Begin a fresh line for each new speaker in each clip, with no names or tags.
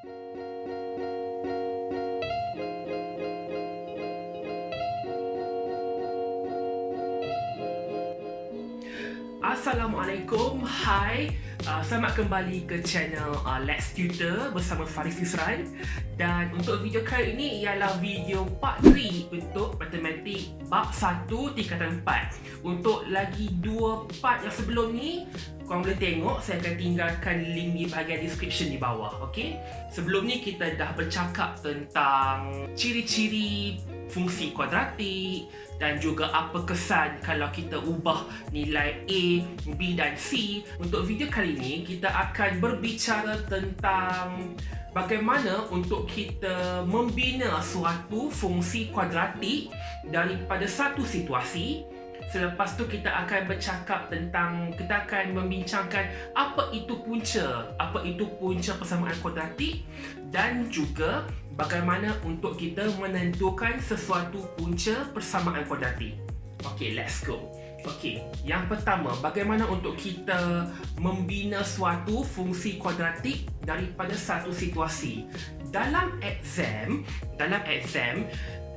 Assalamualaikum, hai. Selamat kembali ke channel Let's Tutor bersama Faris Isran. Dan untuk video kali ini ialah video part 3 untuk matematik bab 1 tingkatan 4. Untuk lagi 2 part yang sebelum ni, korang boleh tengok, saya akan tinggalkan link di bahagian description di bawah. Okay? Sebelum ni kita dah bercakap tentang ciri-ciri fungsi kuadratik dan juga apa kesan kalau kita ubah nilai A, B dan C. Untuk video kali ini kita akan berbicara tentang bagaimana untuk kita membina suatu fungsi kuadratik daripada satu situasi. Selepas tu kita akan bercakap tentang, kita akan membincangkan apa itu punca persamaan kuadratik dan juga bagaimana untuk kita menentukan sesuatu punca persamaan kuadratik. Okay, let's go. Okay, yang pertama, bagaimana untuk kita membina suatu fungsi kuadratik daripada satu situasi. Dalam exam,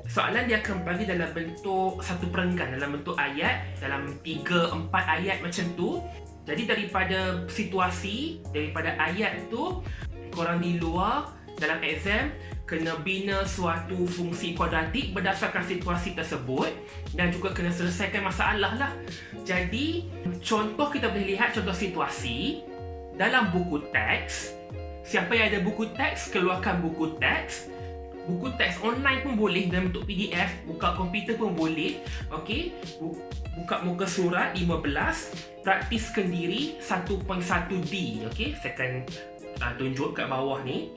soalan dia akan bagi dalam bentuk satu perenggan, dalam bentuk ayat, dalam 3-4 ayat macam tu. Jadi daripada situasi, daripada ayat tu, korang di luar dalam exam kena bina suatu fungsi kuadratik berdasarkan situasi tersebut dan juga kena selesaikan masalah lah. Jadi contoh, kita boleh lihat contoh situasi dalam buku teks. Siapa yang ada buku teks, keluarkan buku teks. Buku teks online pun boleh dalam bentuk PDF, buka komputer pun boleh. Okey, buka muka surat 15, praktiskan diri 1.1D. Okey, saya akan tunjuk kat bawah ni.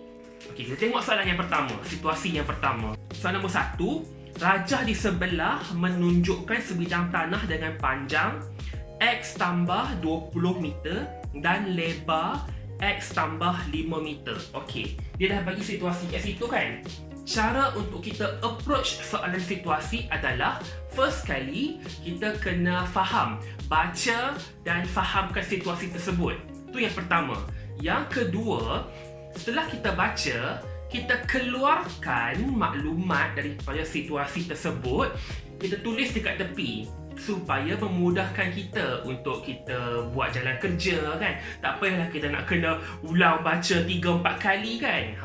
Okey, kita tengok soalan yang pertama, situasi yang pertama. Soalan nombor 1, rajah di sebelah menunjukkan sebidang tanah dengan panjang X tambah 20 meter dan lebar X tambah 5 meter. Okey, dia dah bagi situasi kat situ kan? Cara untuk kita approach soalan situasi adalah, first kali kita kena faham, baca dan fahamkan situasi tersebut. Itu yang pertama. Yang kedua, setelah kita baca, kita keluarkan maklumat daripada situasi tersebut, kita tulis dekat tepi supaya memudahkan kita untuk kita buat jalan kerja kan. Tak payahlah kita nak kena ulang baca 3-4 kali kan.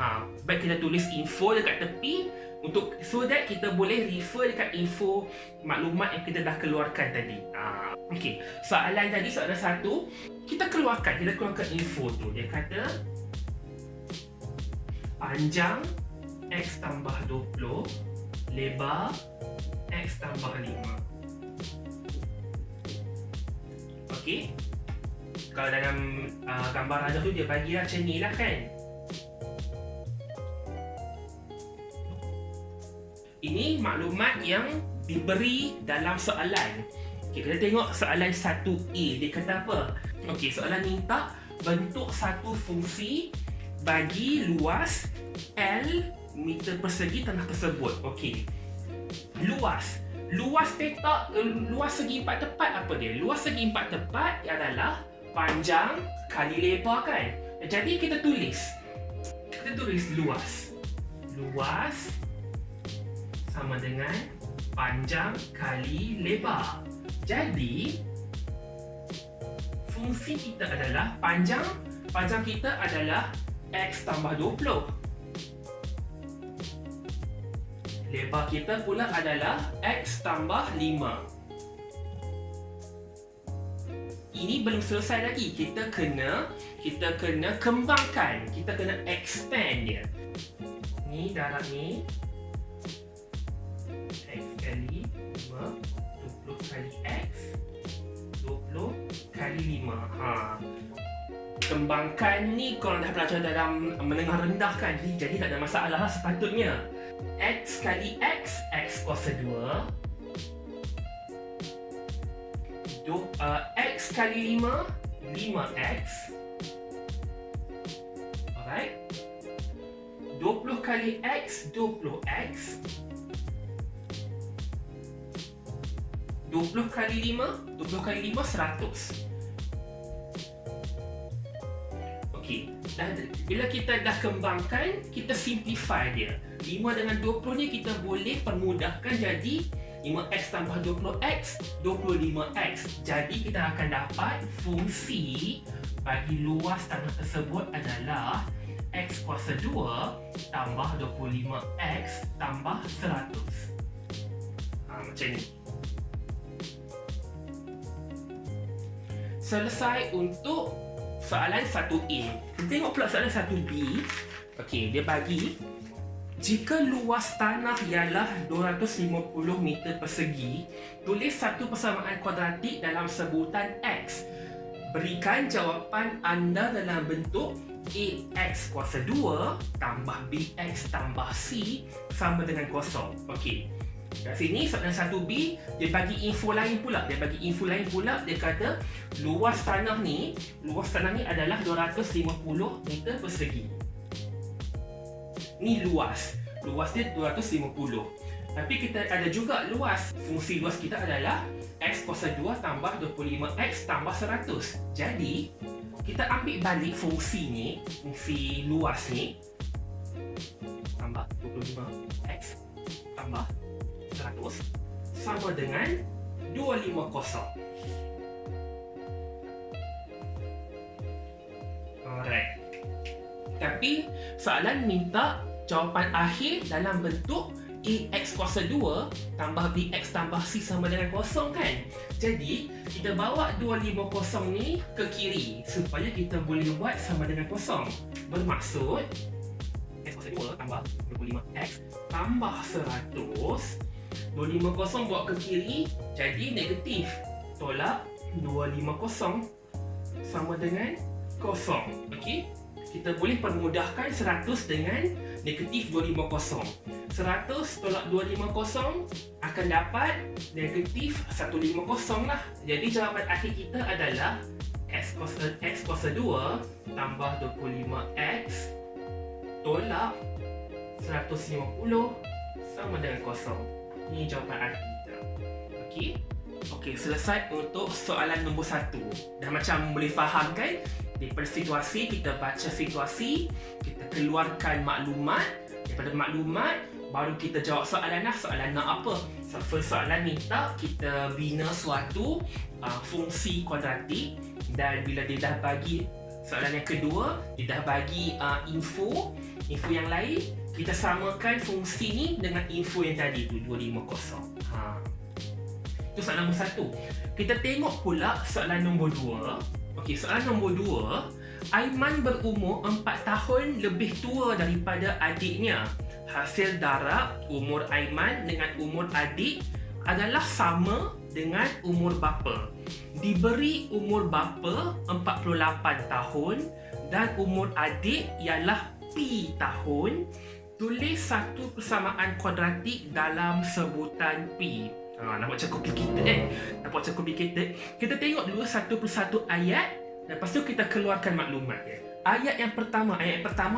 Baik kita tulis info dekat tepi untuk so that kita boleh refer dekat info maklumat yang kita dah keluarkan tadi. Okey, soalan tadi, soalan 1, kita keluarkan info tu. Dia kata panjang X tambah 20, lebar X tambah 5. Okey, kalau dalam gambar rajah tu dia bagi lah macam ni lah kan. Ini maklumat yang diberi dalam soalan. Okay, kita tengok soalan 1A. Dia kata apa? Okey, soalan minta bentuk satu fungsi bagi luas L meter persegi tanah tersebut. Okey, luas petak, luas segi empat tepat apa dia? Luas segi empat tepat adalah panjang kali lebar kan? Jadi kita tulis luas sama dengan panjang kali lebar. Jadi fungsi kita adalah panjang kita adalah X tambah 20. Lebar kita pula adalah X tambah 5. Ini belum selesai lagi. Kita kena kembangkan. Kita kena expand dia. Ni darab ni X kali 5, 20 kali X, 20 kali 5. Kembangkan ni korang dah belajar dalam menengah rendah kan? Jadi tak ada masalah lah sepatutnya. X kali X, X kuasa 2. X kali 5, 5X. Alright. 20 kali X, 20X. 20 kali 5, 100. Okey, Bila kita dah kembangkan, kita simplify dia. 5 dengan 20 ni kita boleh permudahkan jadi 5x tambah 20x, 25x. Jadi kita akan dapat fungsi bagi luas tanah tersebut adalah x kuasa 2 tambah 25x tambah 100. Macam ni. Selesai untuk soalan 1A. Kita tengok pula soalan 1B. Okey, dia bagi jika luas tanah ialah 250 meter persegi, tulis satu persamaan kuadratik dalam sebutan X. Berikan jawapan anda dalam bentuk AX kuasa 2 tambah BX tambah C sama dengan kosong. Okey. Kat sini soalan 1B dia bagi info lain pula. Dia kata luas tanah ni adalah 250 meter persegi. Ni luas dia 250. Tapi kita ada juga luas. Fungsi luas kita adalah x kuasa 2 tambah 25x tambah 100. Jadi kita ambil balik fungsi luas ni tambah 25x tambah 100 sama dengan 250. Alright. Tapi soalan minta jawapan akhir dalam bentuk AX kuasa 2 tambah BX tambah C sama dengan kosong kan? Jadi kita bawa 250 ni ke kiri supaya kita boleh buat sama dengan kosong. Bermaksud X kuasa 2 tambah 25X tambah 100. 250 bawa ke kiri jadi negatif. Tolak 250 sama dengan kosong. Okey? Kita boleh permudahkan 100 dengan negatif 250. 100 tolak 250 akan dapat negatif 150 lah. Jadi jawapan akhir kita adalah x kuasa 2 tambah 25x tolak 150 sama dengan kosong. Ini jawapan akhir kita. Okey? Okey, selesai untuk soalan nombor 1. Dah macam boleh faham kan? Daripada situasi, kita baca situasi, kita keluarkan maklumat. Daripada maklumat, baru kita jawab soalan lah. Soalan nak apa? First soalan minta kita bina suatu fungsi kuadratik. Dan bila dia dah bagi soalan yang kedua, dia dah bagi info yang lain, kita samakan fungsi ni dengan info yang tadi tu, 250. Itu soalan nombor 1. Kita tengok pula soalan nombor 2. Okey, soalan nombor 2, Aiman berumur 4 tahun lebih tua daripada adiknya. Hasil darab umur Aiman dengan umur adik adalah sama dengan umur bapa. Diberi umur bapa 48 tahun dan umur adik ialah P tahun. Tulis satu persamaan kuadratik dalam sebutan P. Nampak macam complicated. Kita tengok dulu satu persatu ayat. Lepas tu kita keluarkan maklumat dia. Ayat yang pertama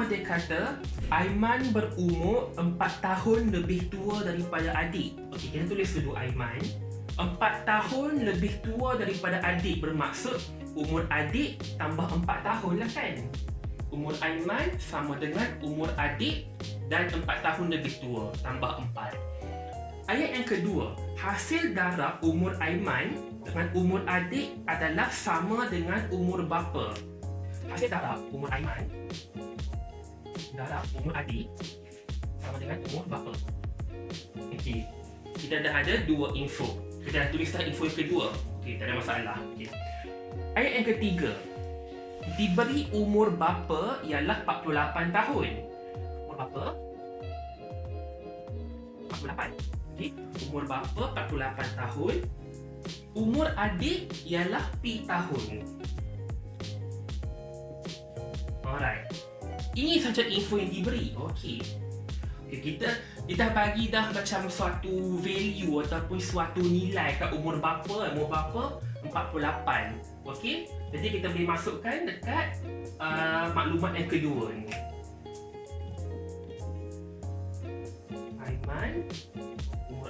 dia kata Aiman berumur 4 tahun lebih tua daripada adik. Okey, kita tulis dulu Aiman 4 tahun lebih tua daripada adik. Bermaksud umur adik tambah 4 tahun lah kan. Umur Aiman sama dengan umur adik dan 4 tahun lebih tua tambah 4. Ayat yang kedua, hasil darab umur Aiman dengan umur adik adalah sama dengan umur bapa. Hasil darab umur Aiman darab umur adik sama dengan umur bapa. Okey, kita dah ada dua info. Kita dah tulis dah info yang kedua. Okey, tak ada masalah. Okey. Ayat yang ketiga, diberi umur bapa ialah 48 tahun. Umur bapa 48. Okay. Umur bapa 48 tahun. Umur adik ialah P tahun. Alright. Ini saja info yang diberi. Okey. Kita dah bagi dah macam suatu value ataupun suatu nilai kat umur bapa. Umur bapa 48. Okey. Jadi kita boleh masukkan dekat maklumat yang kedua ni.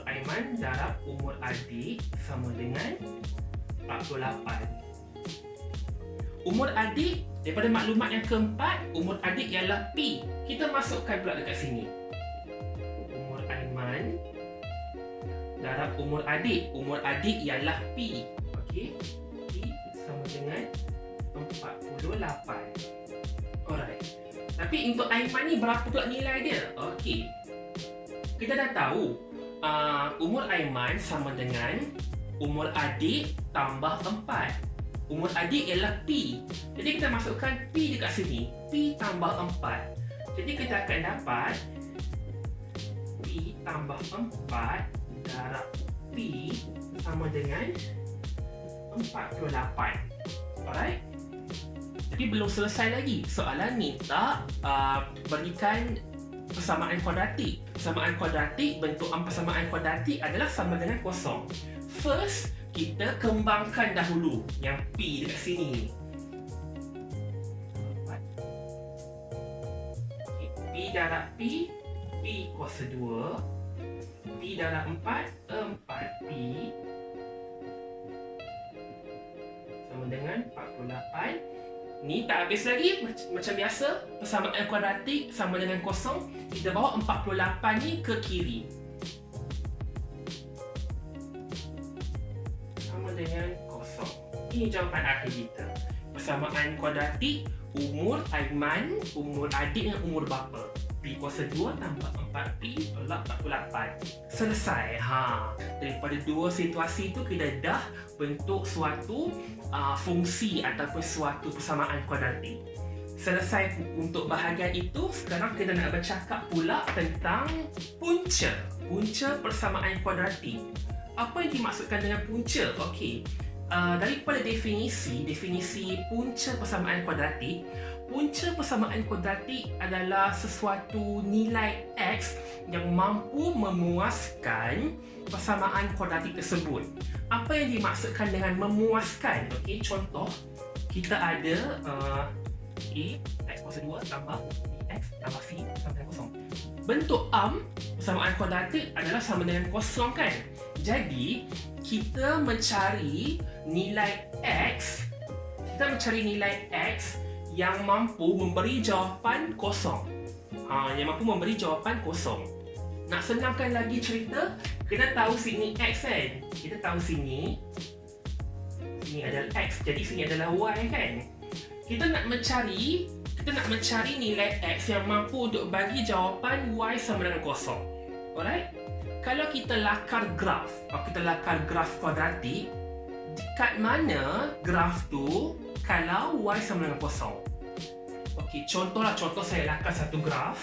Aiman darab umur adik sama dengan 48. Umur adik Daripada maklumat yang keempat, umur adik ialah P. Kita masukkan pula dekat sini. Umur Aiman darab umur adik. Umur adik ialah P. Okey. P sama dengan 48. Alright. Tapi untuk Aiman ni berapa pula nilai dia? Okey. Kita dah tahu umur Aiman sama dengan umur adik tambah 4. Umur adik ialah P. Jadi kita masukkan P dekat sini. P tambah 4. Jadi kita akan dapat P tambah 4 darab P sama dengan 48. Alright? Jadi belum selesai lagi. Soalan minta berikan persamaan kuadratik. Persamaan kuadratik, bentuk persamaan kuadratik adalah sama dengan kosong. First, kita kembangkan dahulu yang P dekat sini. P darab P, P kuasa 2. P darab 4, 4P sama dengan 48. Ni tak habis lagi. Macam biasa, persamaan kuadratik sama dengan kosong. Kita bawa 48 ni ke kiri. Dengan kosong. Ini jawapan akhir kita. Persamaan kuadratik umur Aiman, umur adik dan umur bapa. P kuasa 2 tambah 4P tolak 48. Selesai. Daripada dua situasi tu kita dah bentuk suatu fungsi ataupun suatu persamaan kuadratik. Selesai untuk bahagian itu, sekarang kita nak bercakap pula tentang punca. Punca persamaan kuadratik. Apa yang dimaksudkan dengan punca? Okey. Daripada definisi punca persamaan kuadratik, punca persamaan kuadratik adalah sesuatu nilai X yang mampu memuaskan persamaan kuadratik tersebut. Apa yang dimaksudkan dengan memuaskan? Okey, contoh kita ada X kuasa 2 tambah X tambah C sama dengan kosong. Bentuk persamaan kuadratik adalah sama dengan kosong, kan? Jadi, kita mencari nilai X yang mampu memberi jawapan kosong. Yang mampu memberi jawapan kosong. Nak senangkan lagi cerita, kita tahu sini X, kan? Kita tahu sini adalah X, jadi sini adalah Y, kan? Kita nak mencari nilai X yang mampu untuk bagi jawapan Y sama dengan kosong. Alright? Kalau kita lakar graf kuadratik, dekat mana graf tu kalau Y sama dengan kosong? Okey, contoh saya lakar satu graf.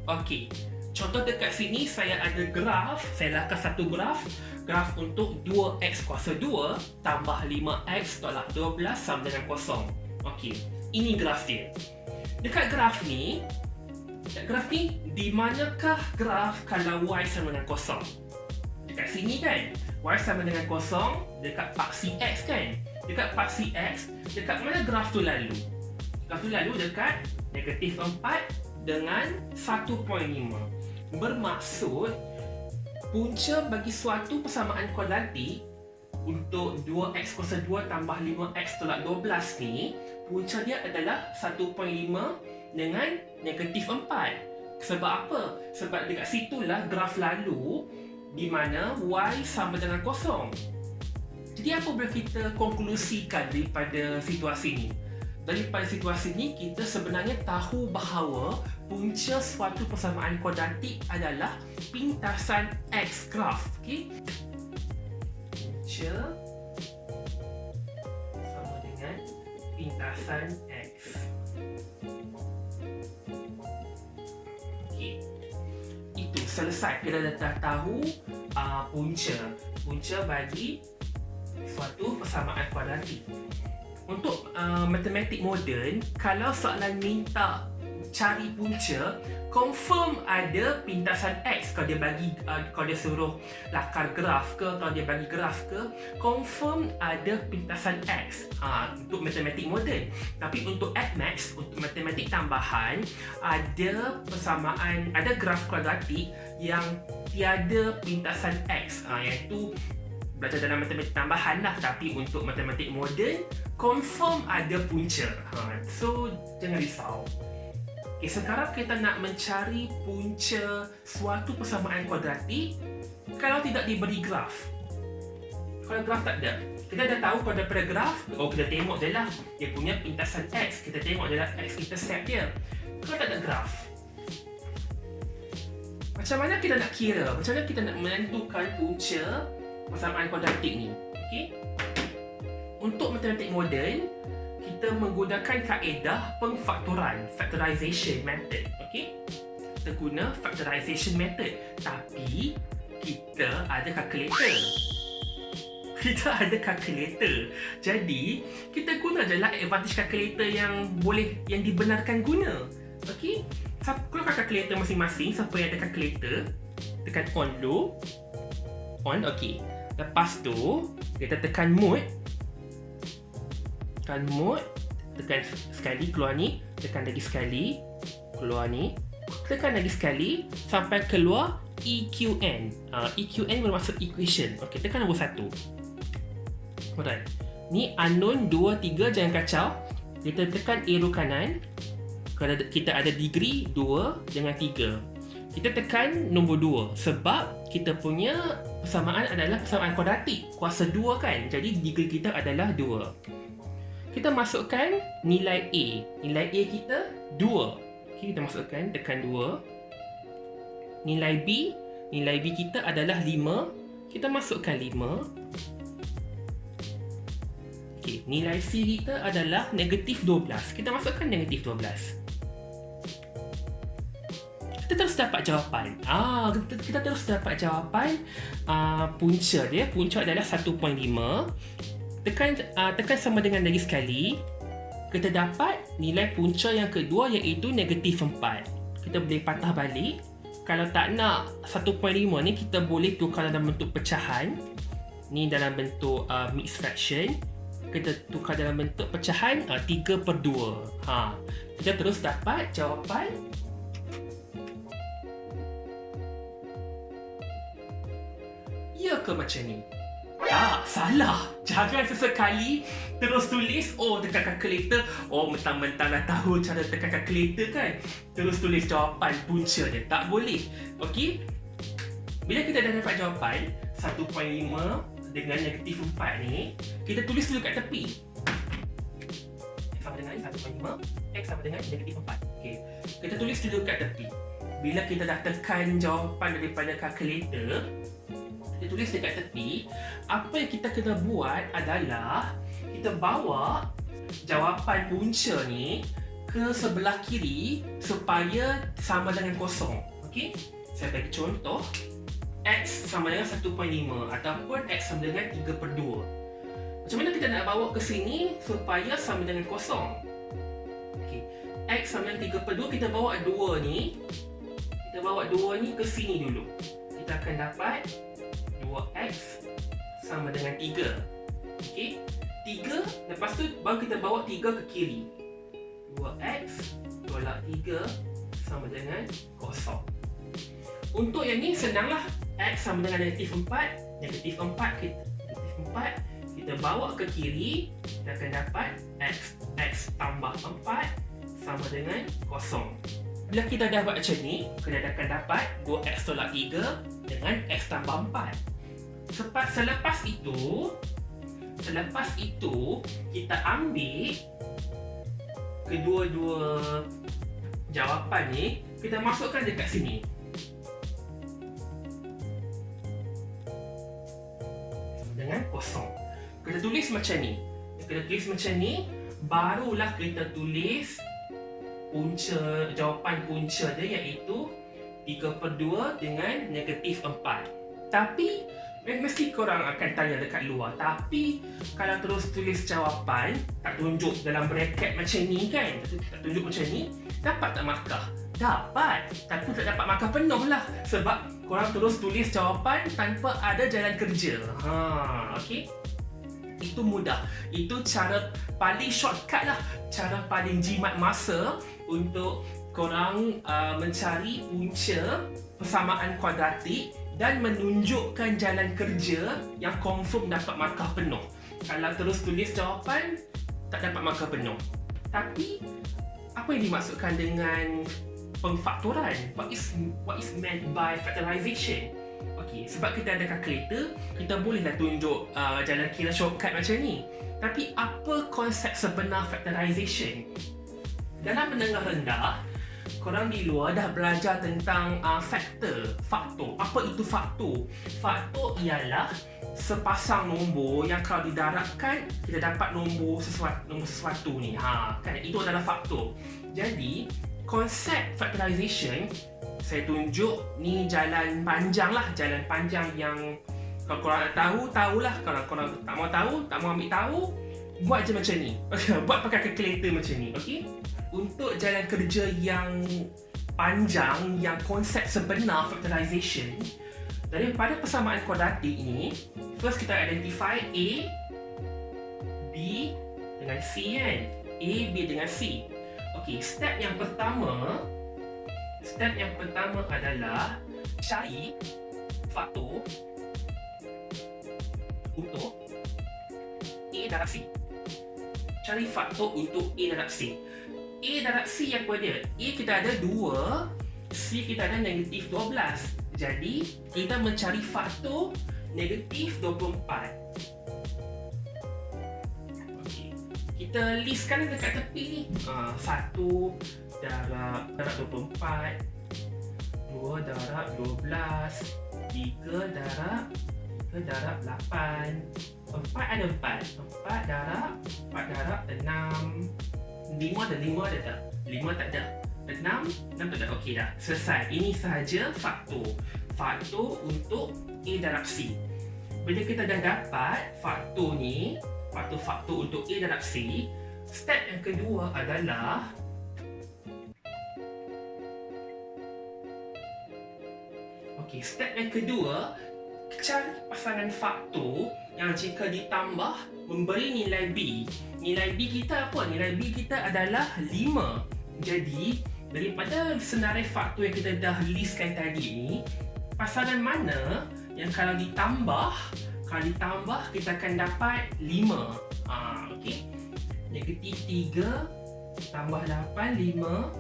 Okey, contoh dekat sini saya ada graf, saya lakar satu graf untuk 2x kuasa 2 tambah 5x tolak 12 sama dengan kosong. Okey, ini graf dia. Dekat graf ni, di manakah graf kalau y sama dengan kosong? Dekat sini, kan? Y sama dengan kosong dekat paksi x, kan? Dekat paksi x, dekat mana graf tu lalu? Graf tu lalu dekat negatif 4 dengan 1.5. Bermaksud punca bagi suatu persamaan kuadratik untuk 2x kuasa 2 tambah 5x tolak 12 ni, punca dia adalah 1.5 dengan negatif 4. Sebab apa? Sebab dekat situlah graf lalu di mana y sama dengan kosong. Jadi apa boleh kita konklusikan daripada situasi ni? Daripada situasi ni, kita sebenarnya tahu bahawa punca suatu persamaan kuadratik adalah pintasan X graf. Okay? Punca sama dengan pintasan X. Okay. Itu selesai. Kita dah tahu punca bagi suatu persamaan kuadratik. Untuk matematik moden, kalau soalan minta cari punca, confirm ada pintasan X. Kalau dia bagi, kalau dia suruh lakar graf ke, kalau dia bagi graf ke, confirm ada pintasan X. Untuk matematik moden. Tapi untuk Arithmetic, untuk matematik tambahan, ada persamaan, ada graf kuadratik yang tiada pintasan X. Iaitu belajar dalam matematik tambahan lah, tapi untuk matematik moden confirm ada punca. So jangan risau. Okay, sekarang kita nak mencari punca suatu persamaan kuadratik kalau tidak diberi graf. Kalau graf tak ada, kita dah tahu kalau daripada graf, kita tengok je lah dia punya pintasan X, kita tengok je lah X-intercept dia. Kalau tak ada graf, macam mana kita nak kira, macam mana kita nak menentukan punca persamaan kuadratik ni? Okay? Untuk matematik moden, kita menggunakan kaedah pengfaktoran, factorization method. Okay? Kita guna factorization method, tapi kita ada calculator. Kita ada calculator. Jadi, kita guna je lah advantage calculator yang boleh, yang dibenarkan guna. Okay? Keluarkan calculator masing-masing. Siapa yang ada calculator, tekan on dulu. On, okay. Lepas tu, kita tekan mode. Tekan mode, tekan sekali, keluar ni, tekan lagi sekali, keluar ni, tekan lagi sekali sampai keluar EQN. EQN bermaksud equation. Okey, tekan nombor 1. Alright. Ni unknown 2, 3, jangan kacau. Kita tekan arrow kanan. Kalau kita ada degree 2 dengan 3. Kita tekan nombor 2 sebab kita punya persamaan adalah persamaan kuadratik, kuasa 2 kan. Jadi degree kita adalah 2. Kita masukkan nilai A. Nilai A kita 2. Okay, kita masukkan, tekan 2. Nilai B. Nilai B kita adalah 5. Kita masukkan 5. Okay, nilai C kita adalah negatif 12. Kita masukkan negatif 12. Kita terus dapat jawapan. Kita terus dapat jawapan punca dia. Punca adalah 1.5. Tekan sama dengan lagi sekali. Kita dapat nilai punca yang kedua iaitu negatif 4. Kita boleh patah balik. Kalau tak nak 1.5 ni, kita boleh tukar dalam bentuk pecahan. Ni dalam bentuk mixed fraction. Kita tukar dalam bentuk pecahan 3/2. Kita terus dapat jawapan ya ke macam ni? Tak, salah. Jangan sesekali terus tulis, tekan calculator, mentang-mentang dah tahu cara tekan calculator kan, terus tulis jawapan punca dia. Tak boleh. Okey? Bila kita dah dapat jawapan 1.5 dengan negatif 4 ni, kita tulis dulu kat tepi. X sama dengan 1.5, X sama dengan negatif 4. Okey. Kita tulis dulu kat tepi. Bila kita dah tekan jawapan daripada calculator, kita tulis dekat tepi. Apa yang kita kena buat adalah kita bawa jawapan punca ni ke sebelah kiri supaya sama dengan kosong. Okey? Saya bagi contoh. X sama dengan 1.5 ataupun X sama dengan 3/2. Macam mana kita nak bawa ke sini supaya sama dengan kosong? Okey. X sama dengan 3/2, kita bawa 2 ni. Kita bawa 2 ni ke sini dulu. Kita akan dapat 2x sama dengan 3. Okey. 3, lepas tu baru kita bawa 3 ke kiri. 2x tolak 3 sama dengan kosong. Untuk yang ni senanglah. X sama dengan negatif 4. Negatif 4 kita bawa ke kiri. Kita akan dapat x tambah 4 sama dengan kosong. Bila kita dah buat macam ni, kita akan dapat 2x tolak 3 dengan x tambah 4. Selepas itu kita ambil kedua-dua jawapan ni, kita masukkan dekat sini. Dengan kosong. Kita tulis macam ni. Barulah kita tulis jawapan punca dia iaitu 3/2 dengan negatif 4. Tapi Mesti korang akan tanya dekat luar. Tapi kalau terus tulis jawapan, tak tunjuk dalam bracket macam ni kan, tak tunjuk macam ni, dapat tak markah? Dapat, tapi tak dapat markah penuh lah. Sebab korang terus tulis jawapan tanpa ada jalan kerja. Okay? Itu mudah. Itu cara paling shortcut lah. Cara paling jimat masa untuk korang mencari punca persamaan kuadratik dan menunjukkan jalan kerja yang confirm dapat markah penuh. Kalau terus tulis jawapan, tak dapat markah penuh. Tapi, apa yang dimaksudkan dengan pengfaktoran? What is meant by factorization? Okey, sebab kita ada kalkulator, kita bolehlah tunjuk jalan kira shortcut macam ni. Tapi, apa konsep sebenar factorization? Dalam menengah rendah, korang di luar dah belajar tentang faktor. Apa itu faktor? Faktor ialah sepasang nombor yang kalau didarabkan kita dapat nombor sesuatu ni. Kan itu adalah faktor. Jadi, konsep factorization saya tunjuk ni jalan panjang lah, jalan panjang yang kalau korang nak tahu, tahulah. Kalau korang tak mau tahu, tak mau ambil tahu, buat je macam ni. Buat pakai calculator macam ni. Okey? Untuk jalan kerja yang panjang, yang konsep sebenar factorization, daripada persamaan kuadratik ini, first kita identify A, B dengan C kan? A, B dengan C. Okey, step yang pertama adalah cari faktor untuk A darab C. Cari faktor untuk A darab C. A darab C yang apa dia? A kita ada 2, C kita ada negatif 12. Jadi, kita mencari faktor negatif 24. Okay. Kita listkan dekat tepi ni. 1 darab 24, 2 darab 12, 3 darab 8, 4 ada 4. 4 darab 6, 5 ada tak? 5 tak ada. 6 tak ada. Okey dah. Selesai. Ini sahaja faktor. Faktor untuk A darab C. Bila kita dah dapat faktor ni, faktor untuk A darab C, step yang kedua adalah step yang kedua, cari pasangan faktor yang jika ditambah memberi nilai B. Nilai B kita apa? Nilai B kita adalah 5. Jadi, daripada senarai faktor yang kita dah listkan tadi ni, pasangan mana yang kalau ditambah kita akan dapat 5. Okey. Negatif 3 tambah 8, 5.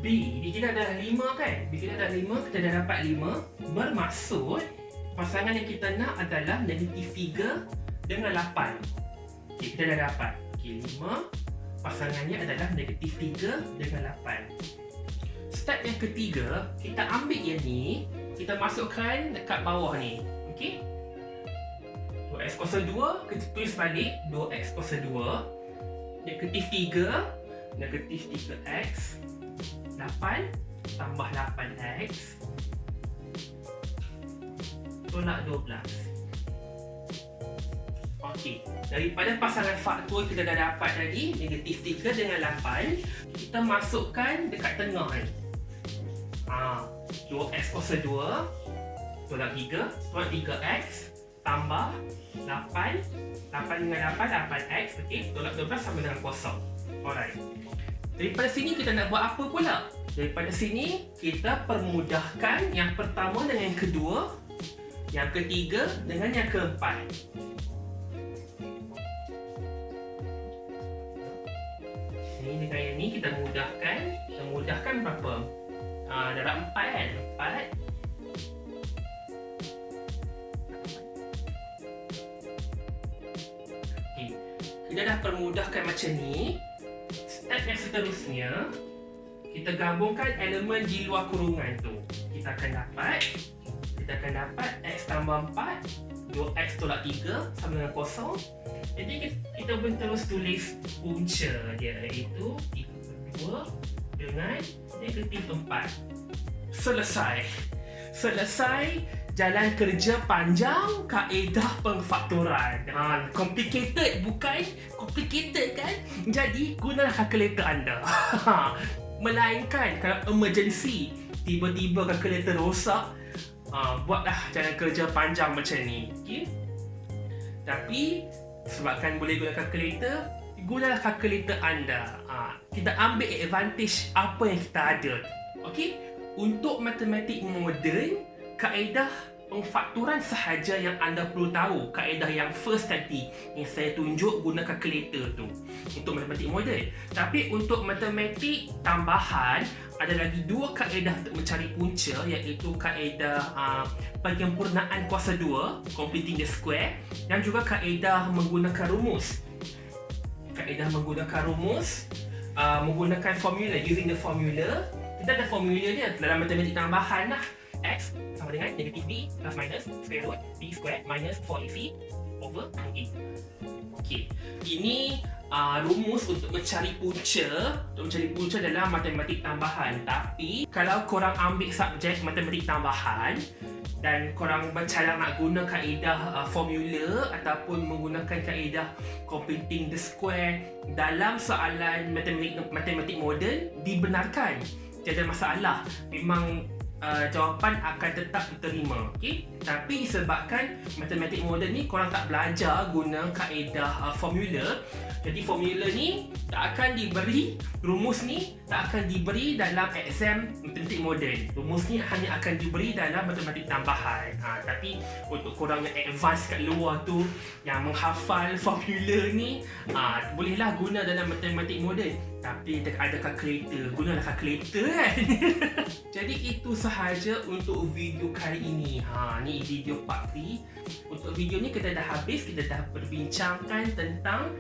B kita dah 5 kan? B kita dah 5, kita dah dapat 5. Bermaksud pasangan yang kita nak adalah negatif 3 dengan 8. Okay, kita dah dapat 5. Pasangannya adalah negatif 3 dengan 8. Step yang ketiga, kita ambil yang ni, kita masukkan dekat bawah ni. Okay? 2x kuasa 2, kita tulis balik 2x kuasa 2. Negatif 3, negatif 3x. 8 tambah 8x tolak 12. Okey, daripada pasangan faktor kita dah dapat tadi, negatif 3 dengan 8, kita masukkan dekat tengah ni. 2x kuasa 2 tolak 3, tolak 3x tambah 8 dengan 8, 8x. Okey, tolak 12 sama dengan kosong. Alright. Daripada sini kita nak buat apa pula? Daripada sini kita permudahkan yang pertama dengan yang kedua, yang ketiga dengan yang keempat. Ini dengan yang ni kita mudahkan. Kita mudahkan berapa? Darab 4 kan? 4. Okay. Kita dah permudahkan macam ni. Step yang seterusnya, kita gabungkan elemen di luar kurungan tu. Kita akan dapat x tambah 4, 2x tolak 3 sama dengan kosong. Jadi kita pun terus tulis punca dia, iaitu 3/2 dengan negatif 4. Selesai jalan kerja panjang kaedah pengfakturan. Complicated bukan? Complicated kan? Jadi gunalah kalkulator anda. Melainkan kalau emergency, tiba-tiba kalkulator rosak, buatlah jalan kerja panjang macam ni. Okay? Tapi sebabkan boleh guna kalkulator, gunalah kalkulator anda. Kita ambil advantage apa yang kita ada. Okey? Untuk matematik moden, kaedah pengfakturan sahaja yang anda perlu tahu. Kaedah yang first tadi yang saya tunjuk, guna kalkulator tu untuk matematik moden. Tapi untuk matematik tambahan, ada lagi dua kaedah untuk mencari punca, iaitu kaedah penyempurnaan kuasa 2, completing the square, dan juga kaedah menggunakan rumus. Kaedah menggunakan rumus, menggunakan formula, using the formula. Kita ada formula dia dalam matematik tambahan lah. X sama dengan negatif B plus minus square root B square minus 4AC over 2A. Okey, ini rumus untuk mencari punca dalam matematik tambahan. Tapi kalau korang ambil subjek matematik tambahan dan korang bercakap nak guna kaedah formula ataupun menggunakan kaedah completing the square dalam soalan matematik moden, dibenarkan. Tiada masalah. Memang jawapan akan tetap diterima. Okay? Tapi disebabkan matematik moden ni korang tak belajar guna kaedah formula, jadi formula ni tak akan diberi, rumus ni tak akan diberi dalam exam matematik moden. Rumus ni hanya akan diberi dalam matematik tambahan. Tapi untuk korang yang advance kat luar tu, yang menghafal formula ni, bolehlah guna dalam matematik moden. Tapi ada kalkulator, gunalah kalkulator kan. Jadi itu sahaja untuk video kali ini. Ni video part 3. Untuk video ni kita dah habis, kita dah membincangkan tentang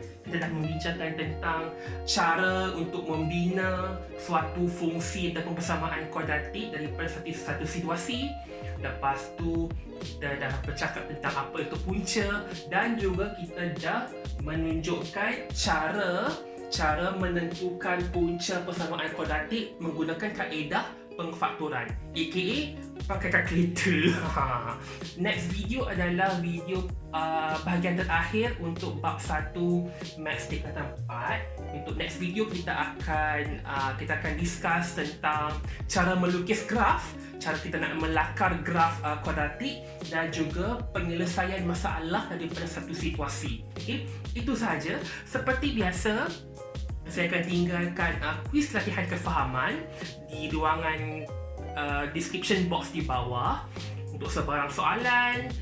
cara untuk membina suatu fungsi ataupun persamaan kuadratik daripada satu situasi. Lepas tu kita dah bercakap tentang apa itu punca, dan juga kita dah menunjukkan cara menentukan punca persamaan kuadratik menggunakan kaedah pengfakturan, aka pakai kalkulator. Next video adalah video bahagian terakhir untuk bab 1 Maths tingkatan 4. Untuk next video kita akan discuss tentang cara melukis graf, cara kita nak melakar graf kuadratik, dan juga penyelesaian masalah daripada satu situasi. Okay? Itu sahaja. Seperti biasa, saya akan tinggalkan kuis latihan kefahaman di ruangan description box di bawah. Untuk sebarang soalan,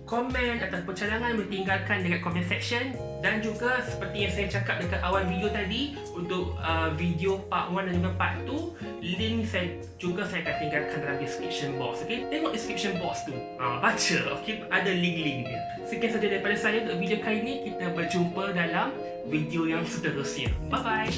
komen ataupun cadangan, boleh tinggalkan dekat comment section. Dan juga seperti yang saya cakap dekat awal video tadi, untuk video part 1 dan juga part 2, link saya akan tinggalkan dalam description box. Okay? Tengok description box tu, baca, okay? Ada link-link dia. Sekian saja daripada saya untuk video kali ini. Kita berjumpa dalam video yang seterusnya. Bye bye.